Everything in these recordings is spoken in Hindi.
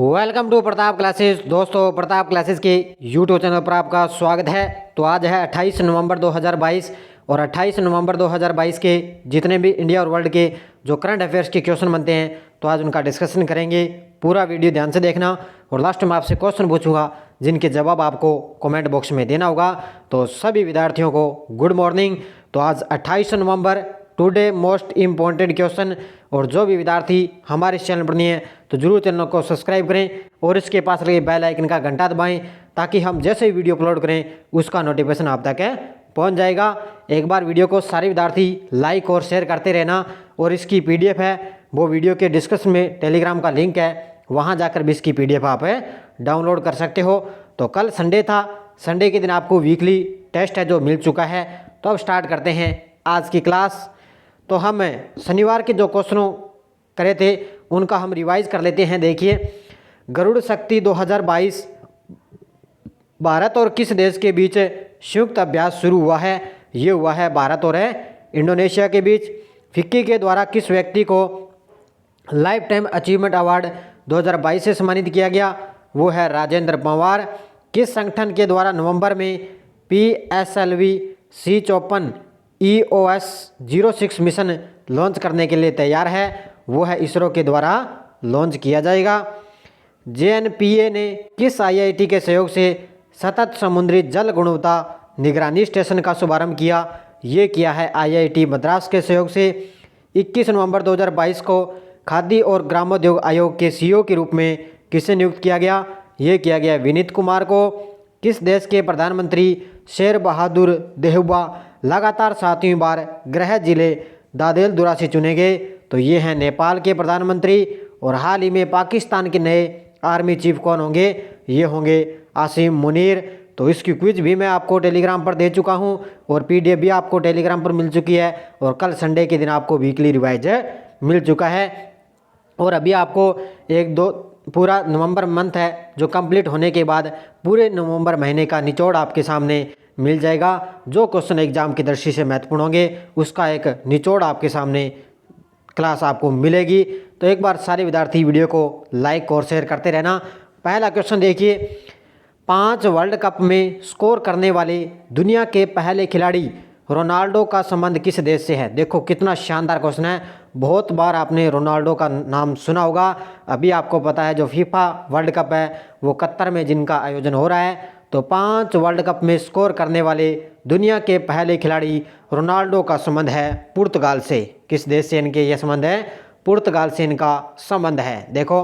Welcome to Pratap classes. दोस्तों, प्रताप क्लासेस के यूट्यूब चैनल पर आपका स्वागत है। तो आज है 28 नवंबर 2022 और 28 नवंबर 2022 के जितने भी इंडिया और वर्ल्ड के जो करंट अफेयर्स के क्वेश्चन बनते हैं तो आज उनका डिस्कशन करेंगे। पूरा वीडियो ध्यान से देखना और लास्ट में आपसे क्वेश्चन पूछूंगा जिनके जवाब आपको कमेंट बॉक्स में देना होगा। तो सभी विद्यार्थियों को गुड मॉर्निंग। तो आज 28 नवंबर टुडे मोस्ट इम्पॉर्टेंट क्वेश्चन। और जो भी विद्यार्थी हमारे इस चैनल पर नहीं है तो जरूर चैनल को सब्सक्राइब करें और इसके पास लगे बेल आइकन का घंटा दबाएं ताकि हम जैसे ही वीडियो अपलोड करें उसका नोटिफिकेशन आप तक पहुंच जाएगा। एक बार वीडियो को सारे विद्यार्थी लाइक और शेयर करते रहना। और इसकी पीडीएफ है वो वीडियो के डिस्क्रिप्शन में टेलीग्राम का लिंक है, वहाँ जाकर भी इसकी पीडीएफ आप डाउनलोड कर सकते हो। तो कल संडे था, संडे के दिन आपको वीकली टेस्ट है जो मिल चुका है। तो अब स्टार्ट करते हैं आज की क्लास। तो हम शनिवार के जो क्वेश्चनों करे थे उनका हम रिवाइज कर लेते हैं। देखिए, गरुड़ शक्ति 2022 भारत और किस देश के बीच संयुक्त अभ्यास शुरू हुआ है? ये हुआ है भारत और इंडोनेशिया के बीच। फिक्की के द्वारा किस व्यक्ति को लाइफ टाइम अचीवमेंट अवार्ड 2022 से सम्मानित किया गया? वो है राजेंद्र पंवार। किस संगठन के द्वारा नवंबर में PSLV C54 EOS 06 mission launch करने के लिए तैयार है? वो है इसरो के द्वारा लॉन्च किया जाएगा। JNPA ने किस IIT के सहयोग से सतत समुद्री जल गुणवत्ता निगरानी स्टेशन का शुभारंभ किया? ये किया है IIT मद्रास के सहयोग से। 21 नवंबर 2022 को खाद्य और ग्रामोद्योग आयोग के CEO के रूप में किसे नियुक्त किया गया? ये किया गया विनीत कुमार को। किस देश के प्रधानमंत्री शेर बहादुर देहबा लगातार 7वीं बार गृह जिले दादेल दुरा से चुने गए? तो ये हैं नेपाल के प्रधानमंत्री। और हाल ही में पाकिस्तान के नए आर्मी चीफ कौन होंगे? ये होंगे आसिम मुनीर। तो इसकी क्विज भी मैं आपको टेलीग्राम पर दे चुका हूँ और PDF भी आपको टेलीग्राम पर मिल चुकी है। और कल संडे के दिन आपको वीकली रिवाइज मिल चुका है। और अभी आपको एक दो पूरा नवंबर मंथ है जो कंप्लीट होने के बाद पूरे नवंबर महीने का निचोड़ आपके सामने मिल जाएगा। जो क्वेश्चन एग्जाम की दृष्टि से महत्वपूर्ण होंगे उसका एक निचोड़ आपके सामने क्लास आपको मिलेगी। तो एक बार सारे विद्यार्थी वीडियो को लाइक और शेयर करते रहना। पहला क्वेश्चन देखिए, 5 वर्ल्ड कप में स्कोर करने वाले दुनिया के पहले खिलाड़ी रोनाल्डो का संबंध किस देश से है? देखो कितना शानदार क्वेश्चन है। बहुत बार आपने रोनाल्डो का नाम सुना होगा। अभी आपको पता है जो फीफा वर्ल्ड कप है वो कतर में जिनका आयोजन हो रहा है। तो 5 वर्ल्ड कप में स्कोर करने वाले दुनिया के पहले खिलाड़ी रोनाल्डो का संबंध है पुर्तगाल से। किस देश से इनके ये संबंध है? पुर्तगाल से इनका संबंध है। देखो,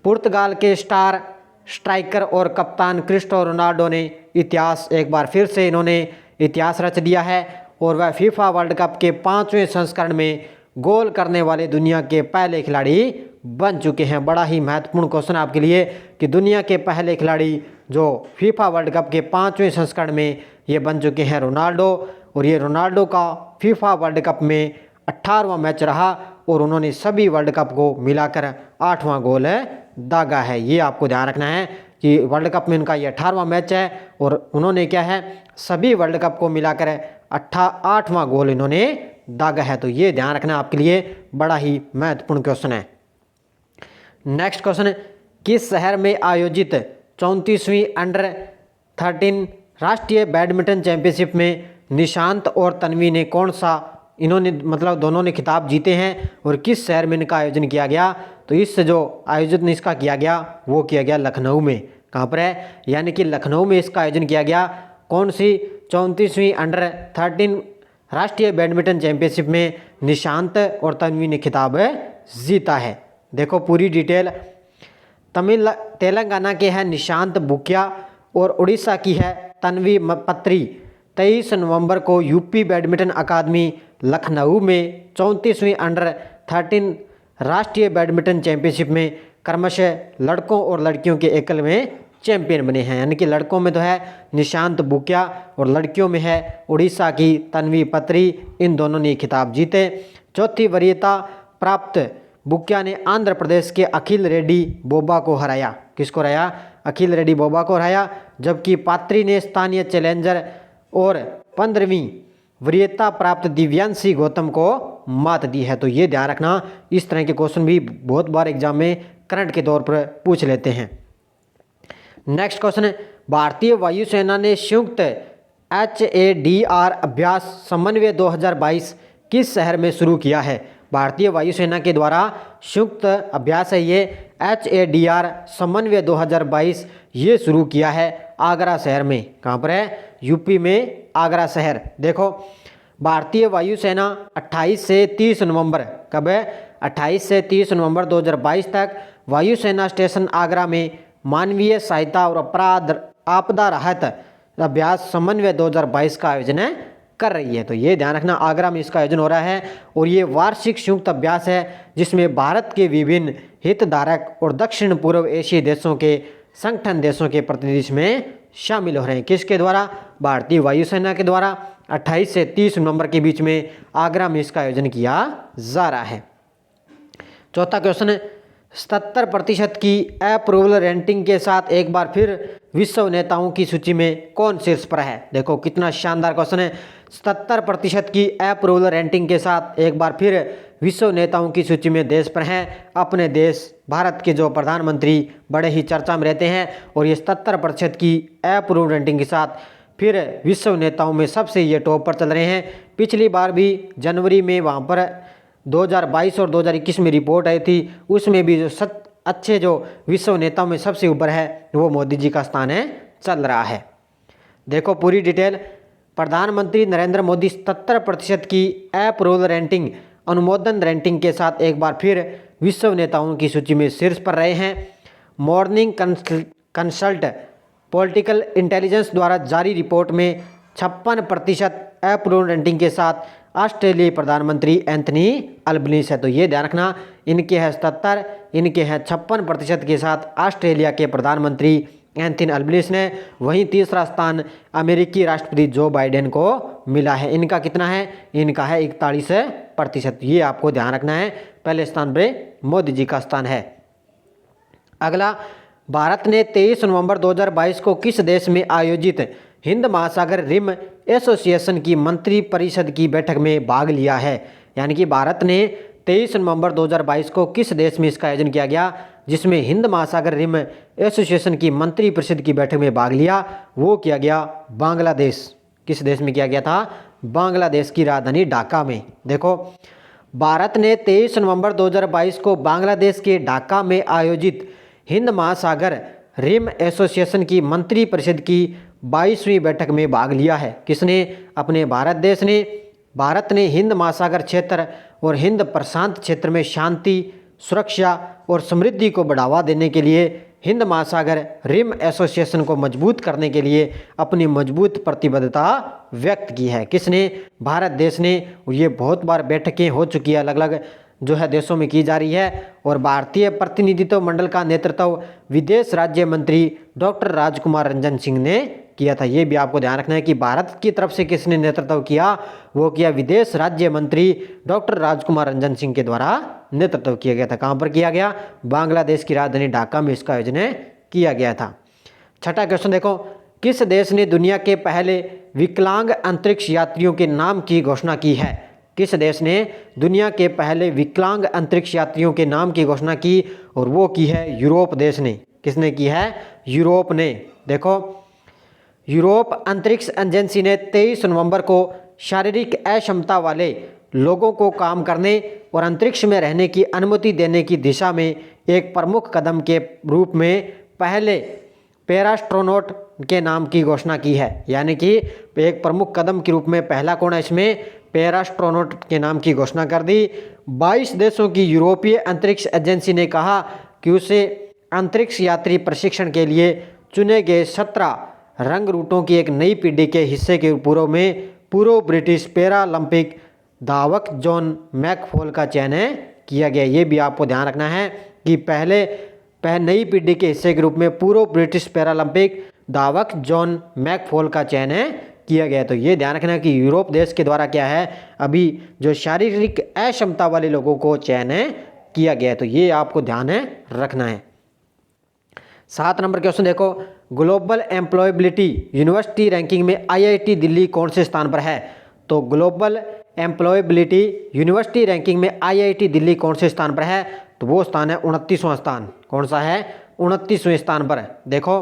पुर्तगाल के स्टार स्ट्राइकर और कप्तान क्रिस्टियानो रोनाल्डो ने इतिहास एक बार फिर से इन्होंने इतिहास रच दिया है। और वह फीफा वर्ल्ड कप के 5वें संस्करण में गोल करने वाले दुनिया के पहले खिलाड़ी बन चुके हैं। बड़ा ही महत्वपूर्ण क्वेश्चन आपके लिए कि दुनिया के पहले खिलाड़ी जो फीफा वर्ल्ड कप के 5वें संस्करण में ये बन चुके हैं रोनाल्डो। और ये रोनाल्डो का फीफा वर्ल्ड कप में 18वां मैच रहा और उन्होंने सभी वर्ल्ड कप को मिलाकर 8वां गोल दागा है। ये आपको ध्यान रखना है कि वर्ल्ड कप में इनका ये 18वां मैच है और उन्होंने क्या है सभी वर्ल्ड कप को मिलाकर 8वां गोल इन्होंने दागा है। तो ये ध्यान रखना आपके लिए बड़ा ही महत्वपूर्ण क्वेश्चन है। नेक्स्ट क्वेश्चन, किस शहर में आयोजित 34वीं अंडर-13 राष्ट्रीय बैडमिंटन चैंपियनशिप में निशांत और तन्वी ने कौन सा इन्होंने मतलब दोनों ने खिताब जीते हैं और किस शहर में इनका आयोजन किया गया? तो इस जो आयोजन इसका किया गया वो किया गया लखनऊ में। कहाँ पर है? यानी कि लखनऊ में इसका आयोजन किया गया। कौन सी? 34वीं अंडर-13 राष्ट्रीय बैडमिंटन चैंपियनशिप में निशांत और तन्वी ने खिताब जीता है। देखो पूरी डिटेल। तेलंगाना के हैं निशांत बुकिया और उड़ीसा की है तन्वी पत्री। 23 नवंबर को यूपी बैडमिंटन अकादमी लखनऊ में 34वीं अंडर-13 राष्ट्रीय बैडमिंटन चैंपियनशिप में क्रमशः लड़कों और लड़कियों के एकल में चैंपियन बने हैं। यानी कि लड़कों में तो है निशांत बुकिया और लड़कियों में है उड़ीसा की तन्वी पत्री। इन दोनों ने खिताब जीते। चौथी वरीयता प्राप्त बुकिया ने आंध्र प्रदेश के अखिल रेड्डी बोबा को हराया। किसको हराया? अखिल रेड्डी बोबा को हराया। जबकि पात्री ने स्थानीय चैलेंजर और 15वीं वरीयता प्राप्त दिव्यांशी गौतम को मात दी है। तो ये ध्यान रखना, इस तरह के क्वेश्चन भी बहुत बार एग्जाम में करंट के तौर पर पूछ लेते हैं। नेक्स्ट क्वेश्चन है, भारतीय वायुसेना ने संयुक्त HADR अभ्यास समन्वय 2022 किस शहर में शुरू किया है? भारतीय वायुसेना के द्वारा संयुक्त अभ्यास है ये HADR समन्वय 2022, ये शुरू किया है आगरा शहर में। कहाँ पर है? यूपी में आगरा शहर। देखो, भारतीय वायुसेना 28 से 30 नवंबर, कब है? 28 से 30 नवंबर 2022 तक वायुसेना स्टेशन आगरा में मानवीय सहायता और अपराध आपदा राहत अभ्यास समन्वय 2022 का आयोजन कर रही है। तो ये ध्यान रखना, आगरा में इसका आयोजन हो रहा है और ये वार्षिक संयुक्त अभ्यास है जिसमें भारत के विभिन्न हितधारक और दक्षिण पूर्व एशियाई देशों के संगठन देशों के प्रतिनिधि इसमें शामिल हो रहे हैं। किसके द्वारा? भारतीय वायुसेना के द्वारा 28 से 30 नवंबर के बीच में आगरा में इसका आयोजन किया जा रहा है। चौथा क्वेश्चन है, 77% की अप्रूवल रेटिंग के साथ एक बार फिर विश्व नेताओं की सूची में कौन शीर्ष पर है? देखो कितना शानदार क्वेश्चन है। 77% की अप्रूवल रेटिंग के साथ एक बार फिर विश्व नेताओं की सूची में देश पर हैं अपने देश भारत के जो प्रधानमंत्री बड़े ही चर्चा में रहते हैं और ये 77% की अप्रूवल रेटिंग के साथ फिर विश्व नेताओं में सबसे ये टॉप पर चल रहे हैं। पिछली बार भी जनवरी में वहाँ पर 2022 और 2021 में रिपोर्ट आई थी, उसमें भी जो अच्छे जो विश्व नेताओं में सबसे ऊपर है वो मोदी जी का स्थान है चल रहा है। देखो पूरी डिटेल, प्रधानमंत्री नरेंद्र मोदी 77% की अप्रूवल रेटिंग अनुमोदन रेटिंग के साथ एक बार फिर विश्व नेताओं की सूची में शीर्ष पर रहे हैं। मॉर्निंग कंसल्ट पॉलिटिकल इंटेलिजेंस द्वारा जारी रिपोर्ट में 56% अप्रूवल रेटिंग के साथ ऑस्ट्रेलियाई प्रधानमंत्री एंथनी अल्बनीज़ है। तो ये ध्यान रखना, इनके हैं 77, इनके हैं 56% के साथ ऑस्ट्रेलिया के प्रधानमंत्री एंथनी अल्बनीज़ ने। वहीं तीसरा स्थान अमेरिकी राष्ट्रपति जो बाइडेन को मिला है। इनका कितना है? इनका है 41%। ये आपको ध्यान रखना है, पहले स्थान पर मोदी जी का स्थान है। अगला, भारत ने 23 नवंबर 2022 को किस देश में आयोजित हिंद महासागर रिम एसोसिएशन की मंत्री परिषद की बैठक में भाग लिया है? यानी कि भारत ने 23 नवंबर 2022 को किस देश में इसका आयोजन किया गया जिसमें हिंद महासागर रिम एसोसिएशन की मंत्री परिषद की बैठक में भाग लिया? वो किया गया बांग्लादेश। किस देश में किया गया था? बांग्लादेश की राजधानी ढाका में। देखो, भारत ने 23 नवंबर 2022 को बांग्लादेश के ढाका में आयोजित हिंद महासागर रिम एसोसिएशन की मंत्री परिषद की 22वीं बैठक में भाग लिया है। किसने? अपने भारत देश ने। भारत ने हिंद महासागर क्षेत्र और हिंद प्रशांत क्षेत्र में शांति, सुरक्षा और समृद्धि को बढ़ावा देने के लिए हिंद महासागर रिम एसोसिएशन को मजबूत करने के लिए अपनी मजबूत प्रतिबद्धता व्यक्त की है। किसने? भारत देश ने। और ये बहुत बार बैठकें हो चुकी है, अलग अलग जो है देशों में की जा रही है। और भारतीय प्रतिनिधित्व मंडल का नेतृत्व विदेश राज्य मंत्री डॉक्टर राजकुमार रंजन सिंह ने किया था। ये भी आपको ध्यान रखना है कि भारत की तरफ से किसने नेतृत्व किया? वो किया विदेश राज्य मंत्री डॉक्टर राजकुमार रंजन सिंह के द्वारा नेतृत्व किया गया था। कहाँ पर किया गया? बांग्लादेश की राजधानी ढाका में इसका आयोजन किया गया था। छठा क्वेश्चन देखो, किस देश ने दुनिया के पहले विकलांग अंतरिक्ष यात्रियों के नाम की घोषणा की है? किस देश ने दुनिया के पहले विकलांग अंतरिक्ष यात्रियों के नाम की घोषणा की? और वो की है यूरोप देश ने। किसने की है? यूरोप ने। देखो, यूरोप अंतरिक्ष एजेंसी ने 23 नवंबर को शारीरिक अक्षमता वाले लोगों को काम करने और अंतरिक्ष में रहने की अनुमति देने की दिशा में एक प्रमुख कदम के रूप में पहले पैरास्ट्रोनॉट के नाम की घोषणा की है। यानी कि एक प्रमुख कदम के रूप में पहला कौन है? इसमें पैरास्ट्रोनॉट के नाम की घोषणा कर दी। 22 देशों की यूरोपीय अंतरिक्ष एजेंसी ने कहा कि उसे अंतरिक्ष यात्री प्रशिक्षण के लिए चुने गए 17 रंग रूटों की एक नई पीढ़ी के हिस्से के पूर्व ब्रिटिश पैरालंपिक धावक जॉन मैकफॉल का चयन किया गया। ये भी आपको ध्यान रखना है कि पहले नई पीढ़ी के हिस्से के रूप में पूर्व ब्रिटिश पैरालंपिक धावक जॉन मैकफॉल का चयन किया गया। तो ये ध्यान रखना कि यूरोप देश के द्वारा क्या है, अभी जो शारीरिक अक्षमता वाले लोगों को चयन किया गया है। तो ये आपको ध्यान रखना है। 7 नंबर क्वेश्चन देखो, ग्लोबल एम्प्लॉयबिलिटी यूनिवर्सिटी रैंकिंग में IIT दिल्ली कौन से स्थान पर है? तो ग्लोबल एम्प्लॉयबिलिटी यूनिवर्सिटी रैंकिंग में IIT दिल्ली कौन से स्थान पर है? तो वो स्थान है 29वां स्थान। कौन सा है? 29वें स्थान पर। देखो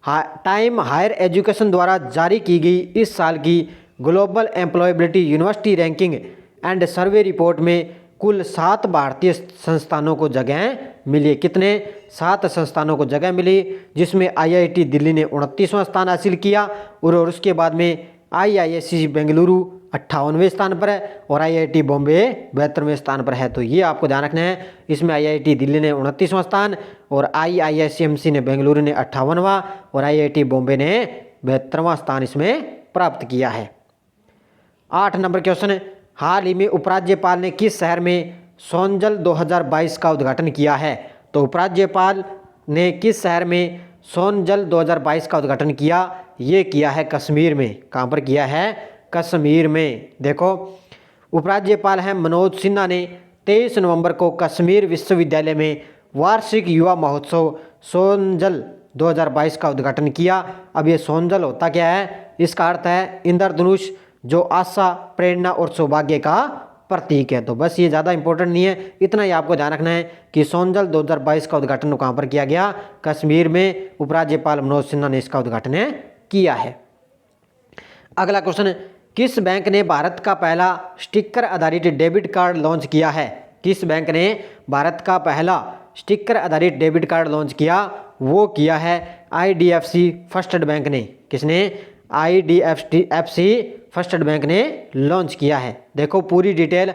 टाइम हायर एजुकेशन द्वारा जारी की गई इस साल की global employability university ranking and survey report में कुल 7 भारतीय संस्थानों को जगह मिली। कितने? 7 संस्थानों को जगह मिली, जिसमें आईआईटी दिल्ली ने 29वां स्थान हासिल किया और उसके बाद में आईआईएससी बेंगलुरु 58वें स्थान पर है और आईआईटी बॉम्बे 72वें स्थान पर है। तो ये आपको ध्यान रखना है। इसमें आईआईटी दिल्ली ने 29वां स्थान और आईआईएससीएमसी ने बेंगलुरु ने 58वां और आईआईटी बॉम्बे ने 72वां स्थान इसमें प्राप्त किया है। 8 नंबर क्वेश्चन, हाल ही में उपराज्यपाल ने किस शहर में सोनजल 2022 का उद्घाटन किया है? तो उपराज्यपाल ने किस शहर में सोनजल 2022 का उद्घाटन किया? ये किया है कश्मीर में। कहाँ पर किया है? कश्मीर में। देखो उपराज्यपाल हैं मनोज सिन्हा ने 23 नवंबर को कश्मीर विश्वविद्यालय में वार्षिक युवा महोत्सव सोनजल 2022 का उद्घाटन किया। अब ये सोनजल होता क्या है? इसका अर्थ है इंद्रधनुष, जो आशा, प्रेरणा और सौभाग्य का प्रतीक है। तो बस ये ज़्यादा इंपॉर्टेंट नहीं है, इतना ही आपको ध्यान रखना है कि सोनजल 2022 का उद्घाटन कहाँ पर किया गया? कश्मीर में। उपराज्यपाल मनोज सिन्हा ने इसका उद्घाटन किया है। अगला क्वेश्चन, किस बैंक ने भारत का पहला स्टिकर आधारित डेबिट कार्ड लॉन्च किया है? किस बैंक ने भारत का पहला स्टिकर आधारित डेबिट कार्ड लॉन्च किया? वो किया है आईडीएफसी फर्स्ट बैंक ने। किसने? आईडीएफसी फर्स्ट बैंक ने लॉन्च किया है। देखो पूरी डिटेल।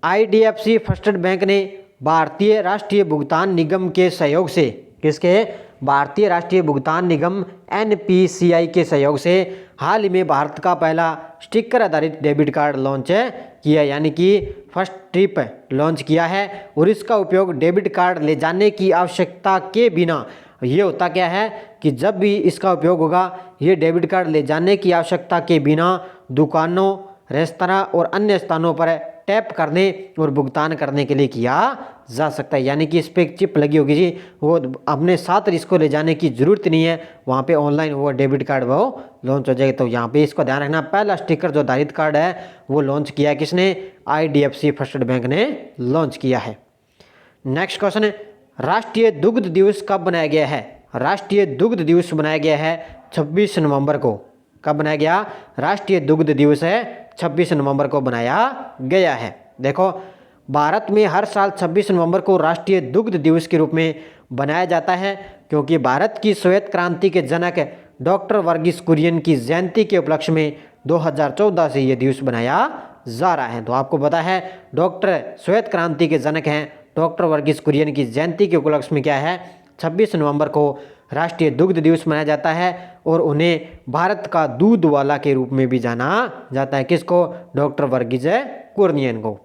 आईडीएफसी फर्स्ट बैंक ने भारतीय राष्ट्रीय भुगतान निगम के सहयोग से, किसके? भारतीय राष्ट्रीय भुगतान निगम एनपीसीआई के सहयोग से हाल ही में भारत का पहला स्टिकर आधारित डेबिट कार्ड लॉन्च किया, यानी कि फर्स्ट ट्रिप लॉन्च किया है। और इसका उपयोग डेबिट कार्ड ले जाने की आवश्यकता के बिना, ये होता क्या है कि जब भी इसका उपयोग होगा, ये डेबिट कार्ड ले जाने की आवश्यकता के बिना दुकानों, रेस्तरां और अन्य स्थानों पर टैप करने और भुगतान करने के लिए किया जा सकता है। यानी कि इस पर एक चिप लगी होगी जी, वो अपने साथ इसको ले जाने की ज़रूरत नहीं है, वहाँ पे ऑनलाइन वो डेबिट कार्ड वो लॉन्च हो जाएगा। तो यहाँ पे इसको ध्यान रखना, पहला स्टिकर जो आधारित कार्ड है वो लॉन्च किया किसने? आईडीएफसी फर्स्ट बैंक ने लॉन्च किया है। नेक्स्ट क्वेश्चन, राष्ट्रीय दुग्ध दिवस कब बनाया गया है? राष्ट्रीय दुग्ध दिवस बनाया गया है 26 नवंबर को। कब बनाया गया? राष्ट्रीय दुग्ध दिवस है 26 नवंबर को बनाया गया है। देखो भारत में हर साल 26 नवंबर को राष्ट्रीय दुग्ध दिवस के रूप में बनाया जाता है, क्योंकि भारत की श्वेत क्रांति के जनक डॉक्टर वर्गीस कुरियन की जयंती के उपलक्ष्य में 2014 से ये दिवस बनाया जा रहा है। तो आपको पता है डॉक्टर श्वेत क्रांति के जनक हैं डॉक्टर वर्गीस कुरियन की जयंती के उपलक्ष्य में क्या है? 26 नवंबर को राष्ट्रीय दुग्ध दिवस मनाया जाता है और उन्हें भारत का दूध वाला के रूप में भी जाना जाता है। किसको? डॉक्टर वर्गीस कुरियन को।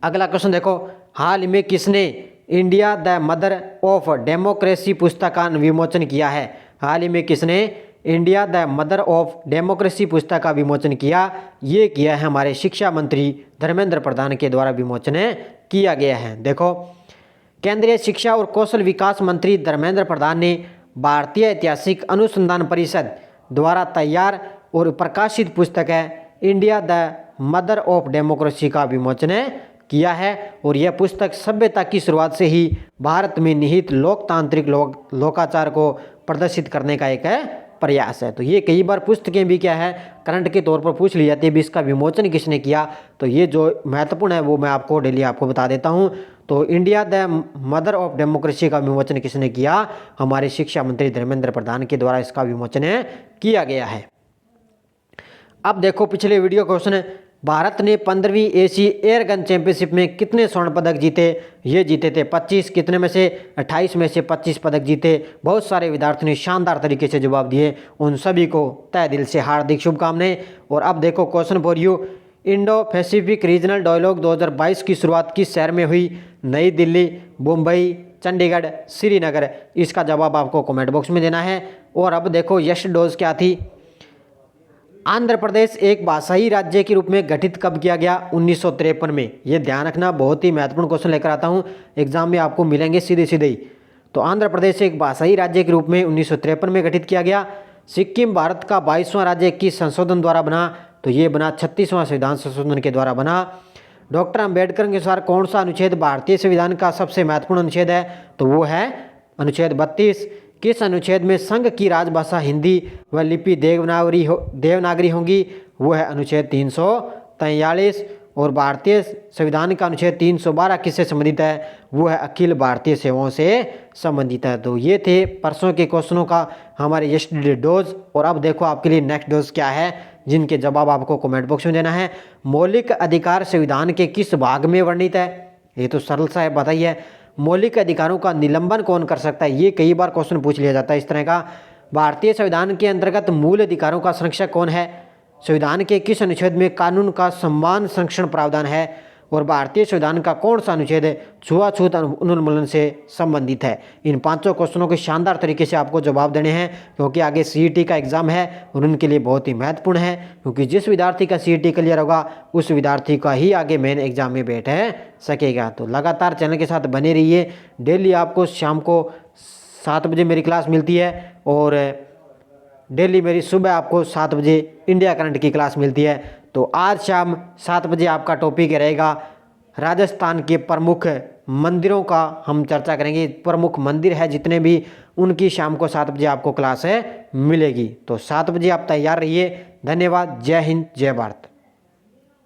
अगला क्वेश्चन देखो, हाल ही में किसने India the mother of democracy पुस्तक का विमोचन किया है? हाल ही में किसने India the mother of democracy पुस्तक का विमोचन किया? ये किया है हमारे शिक्षा मंत्री धर्मेंद्र प्रधान के द्वारा विमोचन किया गया है। देखो केंद्रीय शिक्षा और कौशल विकास मंत्री धर्मेंद्र प्रधान ने भारतीय ऐतिहासिक अनुसंधान परिषद द्वारा तैयार और प्रकाशित पुस्तक है India the mother of democracy का विमोचन किया है। और यह पुस्तक सभ्यता की शुरुआत से ही भारत में निहित लोकतांत्रिक लोकाचार को प्रदर्शित करने का एक प्रयास है। तो ये कई बार पुस्तकें भी क्या है करंट के तौर पर पूछ ली जाती है, भी इसका विमोचन किसने किया? तो ये जो महत्वपूर्ण है वो मैं आपको डेली आपको बता देता हूँ। तो India the mother of democracy का विमोचन किसने किया? हमारे शिक्षा मंत्री धर्मेंद्र प्रधान के द्वारा इसका विमोचन किया गया है। अब देखो पिछले वीडियो क्वेश्चन, भारत ने 15वीं एशियाई एयर गन चैंपियनशिप में कितने स्वर्ण पदक जीते? ये जीते थे 25। कितने में से? 28 में से 25 पदक जीते। बहुत सारे विद्यार्थियों ने शानदार तरीके से जवाब दिए, उन सभी को तहे दिल से हार्दिक शुभकामनाएं। और अब देखो question for you, Indo Pacific regional dialogue 2022 की शुरुआत किस शहर में हुई? नई दिल्ली, मुंबई, चंडीगढ़, श्रीनगर। इसका जवाब आपको कमेंट बॉक्स में देना है। और अब देखो यश डोज क्या थी? आंध्र प्रदेश एक भाषाई राज्य के रूप में गठित कब किया गया? 1953 में। ये ध्यान रखना, बहुत ही महत्वपूर्ण क्वेश्चन लेकर आता हूँ, एग्जाम में आपको मिलेंगे सीधे सीधे ही। तो आंध्र प्रदेश एक भाषाई राज्य के रूप में 1953 में गठित किया गया। सिक्किम भारत का 22वां राज्य किस संशोधन द्वारा बना? तो ये बना 36वां संविधान संशोधन के द्वारा बना। डॉक्टर अंबेडकर के अनुसार कौन सा अनुच्छेद भारतीय संविधान का सबसे महत्वपूर्ण अनुच्छेद है? तो वो है अनुच्छेद 32। किस अनुच्छेद में संघ की राजभाषा हिंदी व लिपि देवनागरी होंगी? वो है अनुच्छेद 343। और भारतीय संविधान का अनुच्छेद 312 किससे संबंधित है? वो है अखिल भारतीय सेवाओं से संबंधित है। तो ये थे परसों के क्वेश्चनों का हमारे यस्टरडे डोज। और अब देखो आपके लिए नेक्स्ट डोज क्या है, जिनके जवाब आपको कमेंट बॉक्स में देना है। मौलिक अधिकार संविधान के किस भाग में वर्णित है? ये तो सरल सा है, बताइए। मौलिक अधिकारों का निलंबन कौन कर सकता है? ये कई बार क्वेश्चन पूछ लिया जाता है इस तरह का। भारतीय संविधान के अंतर्गत मूल अधिकारों का संरक्षक कौन है? संविधान के किस अनुच्छेद में कानून का सम्मान संरक्षण प्रावधान है? और भारतीय संविधान का कौन सा अनुच्छेद छुआछूत उन्मूलन से संबंधित है? इन पांचों क्वेश्चनों के शानदार तरीके से आपको जवाब देने हैं, क्योंकि आगे सीईटी का एग्जाम है और उनके लिए बहुत ही महत्वपूर्ण है। क्योंकि जिस विद्यार्थी का सीईटी क्लियर होगा उस विद्यार्थी का ही आगे मेन एग्जाम में बैठ सकेगा। तो लगातार चैनल के साथ बने रहिए। डेली आपको शाम को 7 बजे मेरी क्लास मिलती है और डेली मेरी सुबह आपको 7 बजे इंडिया करंट की क्लास मिलती है। तो आज शाम 7 बजे आपका टॉपिक रहेगा राजस्थान के प्रमुख मंदिरों का हम चर्चा करेंगे। प्रमुख मंदिर है जितने भी, उनकी शाम को 7 बजे आपको क्लास मिलेगी। तो 7 बजे आप तैयार रहिए। धन्यवाद। जय हिंद, जय भारत।